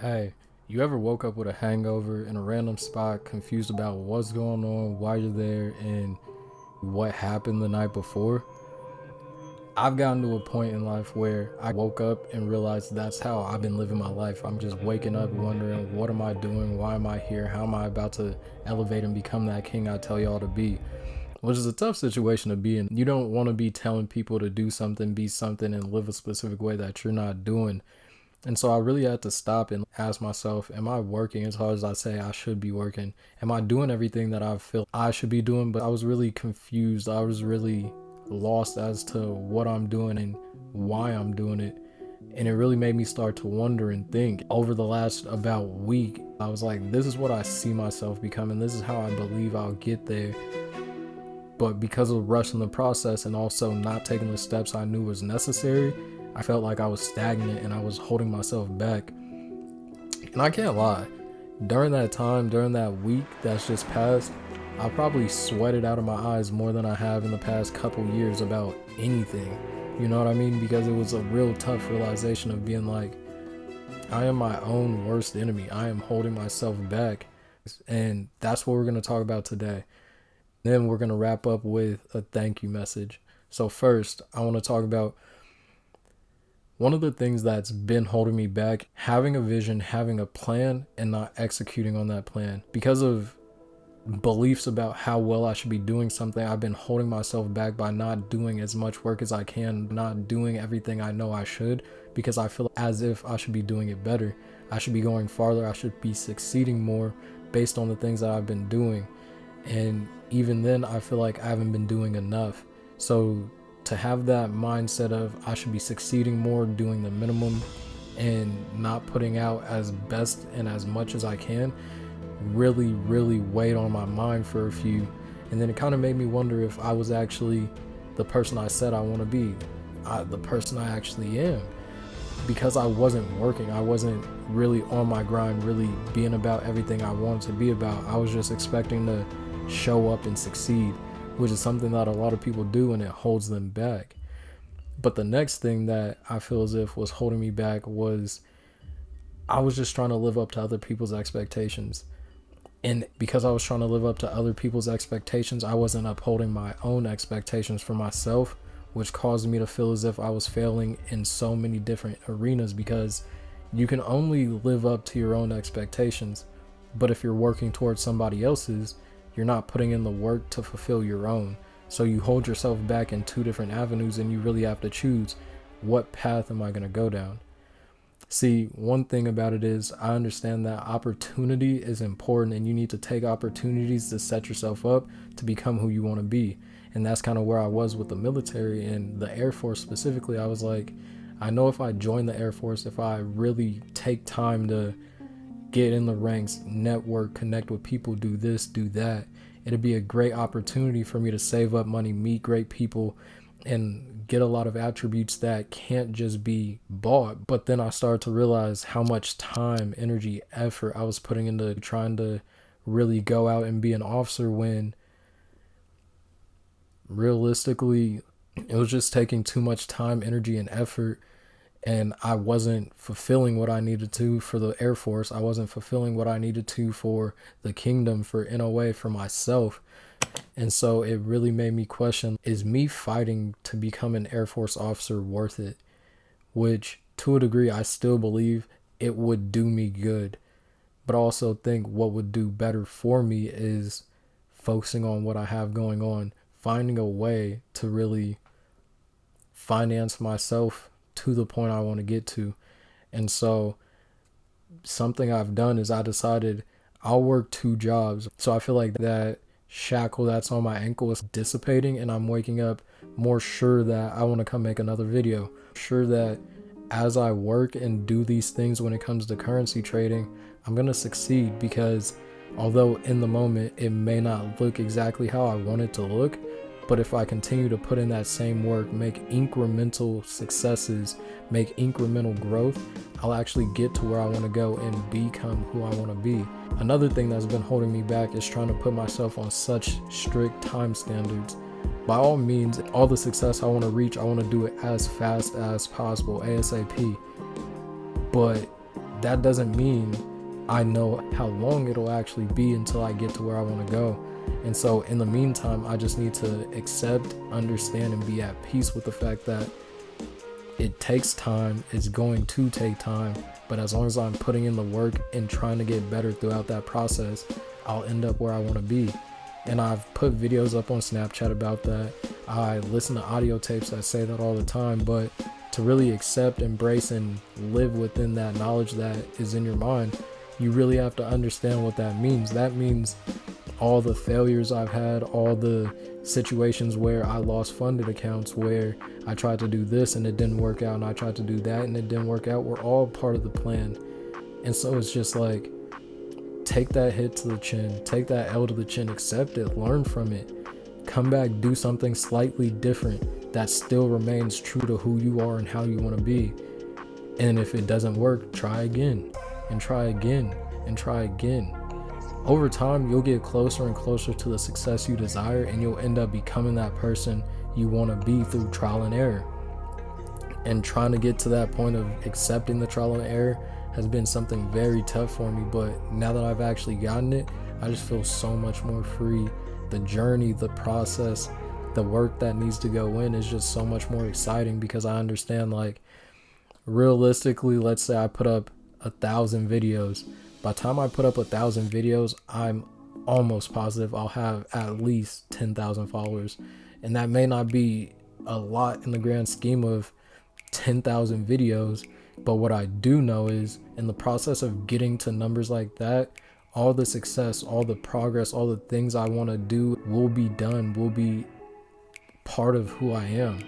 Hey, you ever woke up with a hangover in a random spot, confused about what's going on, why you're there, and what happened the night before? I've gotten to a point in life where I woke up and realized that's how I've been living my life. I'm just waking up wondering, what am I doing? Why am I here? How am I about to elevate and become that king I tell y'all to be? Which is a tough situation to be in. You don't want to be telling people to do something, be something, and live a specific way that you're not doing. And so I really had to stop and ask myself, am I working as hard as I say I should be working? Am I doing everything that I feel I should be doing? But I was really confused. I was really lost as to what I'm doing and why I'm doing it. And it really made me start to wonder and think. Over the last about week, I was like, this is what I see myself becoming. This is how I believe I'll get there. But because of rushing the process and also not taking the steps I knew was necessary, I felt like I was stagnant and I was holding myself back. And I can't lie, during that time, during that week that's just passed, I probably sweated out of my eyes more than I have in the past couple years about anything. You know what I mean? Because it was a real tough realization of being like, I am my own worst enemy. I am holding myself back. And that's what we're going to talk about today. Then we're going to wrap up with a thank you message. So first, I want to talk about one of the things that's been holding me back, having a vision, having a plan, and not executing on that plan. Because of beliefs about how well I should be doing something, I've been holding myself back by not doing as much work as I can, not doing everything I know I should, because I feel as if I should be doing it better. I should be going farther. I should be succeeding more based on the things that I've been doing. And even then, I feel like I haven't been doing enough. So to have that mindset of I should be succeeding more, doing the minimum, and not putting out as best and as much as I can really weighed on my mind for a few. And then it kind of made me wonder if I was actually the person I said I want to be, the person I actually am. Because I wasn't working, I wasn't really on my grind, really being about everything I wanted to be about. I was just expecting to show up and succeed, which is something that a lot of people do, and it holds them back. But the next thing that I feel as if was holding me back was I was just trying to live up to other people's expectations. And because I was trying to live up to other people's expectations, I wasn't upholding my own expectations for myself, which caused me to feel as if I was failing in so many different arenas, because you can only live up to your own expectations. But if you're working towards somebody else's, you're not putting in the work to fulfill your own. So you hold yourself back in two different avenues, and you really have to choose, what path am I going to go down? See, one thing about it is I understand that opportunity is important, and you need to take opportunities to set yourself up to become who you want to be. And that's kind of where I was with the military and the Air Force specifically. I was like, I know if I join the Air Force, if I really take time to get in the ranks, network, connect with people, do this, do that, it'd be a great opportunity for me to save up money, meet great people, and get a lot of attributes that can't just be bought. But then I started to realize how much time, energy, effort I was putting into trying to really go out and be an officer, when realistically it was just taking too much time, energy, and effort. And I wasn't fulfilling what I needed to for the Air Force. I wasn't fulfilling what I needed to for the kingdom, for NOA, for myself. And so it really made me question, is me fighting to become an Air Force officer worth it? Which, to a degree, I still believe it would do me good. But I also think what would do better for me is focusing on what I have going on, finding a way to really finance myself to the point I want to get to. And so something I've done is I decided I'll work 2 jobs. So I feel like that shackle that's on my ankle is dissipating, and I'm waking up more sure that I want to come make another video. Sure that as I work and do these things when it comes to currency trading, I'm going to succeed, because although in the moment it may not look exactly how I want it to look, but if I continue to put in that same work, make incremental successes, make incremental growth, I'll actually get to where I want to go and become who I want to be. Another thing that's been holding me back is trying to put myself on such strict time standards. By all means, all the success I want to reach, I want to do it as fast as possible, ASAP. But that doesn't mean I know how long it'll actually be until I get to where I want to go. And so in the meantime, I just need to accept, understand, and be at peace with the fact that it takes time. It's going to take time, but as long as I'm putting in the work and trying to get better throughout that process, I'll end up where I want to be. And I've put videos up on Snapchat about that. I listen to audio tapes that say that all the time, but to really accept, embrace, and live within that knowledge that is in your mind, you really have to understand what that means. That means all the failures I've had, all the situations where I lost funded accounts, where I tried to do this and it didn't work out, and I tried to do that and it didn't work out, were all part of the plan. And so it's just like, take that hit to the chin, take that L to the chin, accept it, learn from it, come back, do something slightly different that still remains true to who you are and how you want to be. And if it doesn't work, try again and try again and try again. Over time, you'll get closer and closer to the success you desire, and you'll end up becoming that person you want to be through trial and error. And trying to get to that point of accepting the trial and error has been something very tough for me, but now that I've actually gotten it, I just feel so much more free. The journey, the process, the work that needs to go in is just so much more exciting, because I understand, like, realistically, let's say I put up 1,000 videos. By the time I put up 1,000 videos, I'm almost positive I'll have at least 10,000 followers. And that may not be a lot in the grand scheme of 10,000 videos, but what I do know is, in the process of getting to numbers like that, all the success, all the progress, all the things I want to do will be done, will be part of who I am.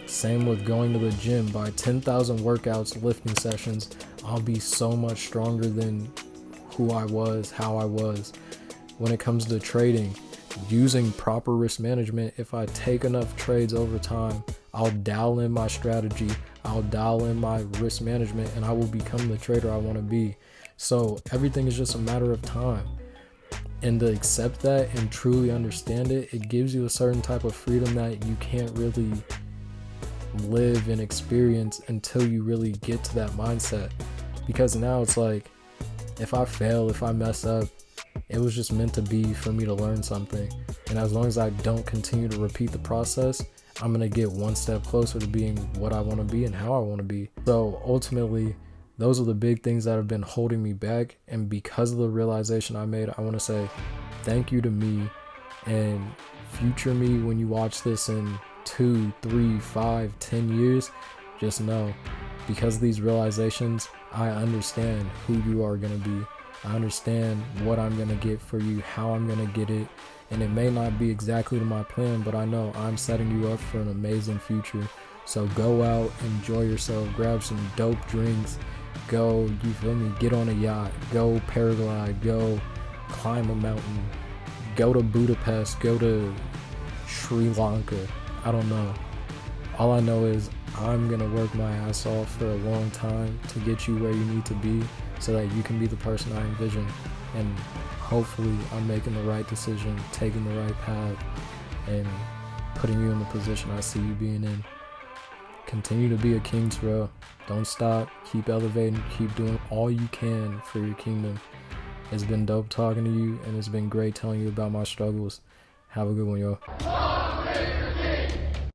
Same with going to the gym. By 10,000 workouts, lifting sessions, I'll be so much stronger than who I was, how I was. When it comes to trading, using proper risk management, if I take enough trades over time, I'll dial in my strategy, I'll dial in my risk management, and I will become the trader I want to be. So everything is just a matter of time. And to accept that and truly understand it, it gives you a certain type of freedom that you can't really live and experience until you really get to that mindset. Because now it's like, if I fail, if I mess up, it was just meant to be for me to learn something. And as long as I don't continue to repeat the process, I'm going to get one step closer to being what I want to be and how I want to be. So ultimately, those are the big things that have been holding me back. And because of the realization I made, I want to say thank you to me, and future me, when you watch this in 2, 3, 5, 10 years, just know, because of these realizations, I understand who you are going to be. I understand what I'm going to get for you, how I'm going to get it. And it may not be exactly to my plan, but I know I'm setting you up for an amazing future. So go out, enjoy yourself, grab some dope drinks, go, you feel me, get on a yacht, go paraglide, go climb a mountain, go to Budapest, go to Sri Lanka. I don't know. All I know is I'm going to work my ass off for a long time to get you where you need to be, so that you can be the person I envision. And hopefully I'm making the right decision, taking the right path, and putting you in the position I see you being in. Continue to be a king, Terrell. Don't stop. Keep elevating. Keep doing all you can for your kingdom. It's been dope talking to you, and it's been great telling you about my struggles. Have a good one, yo.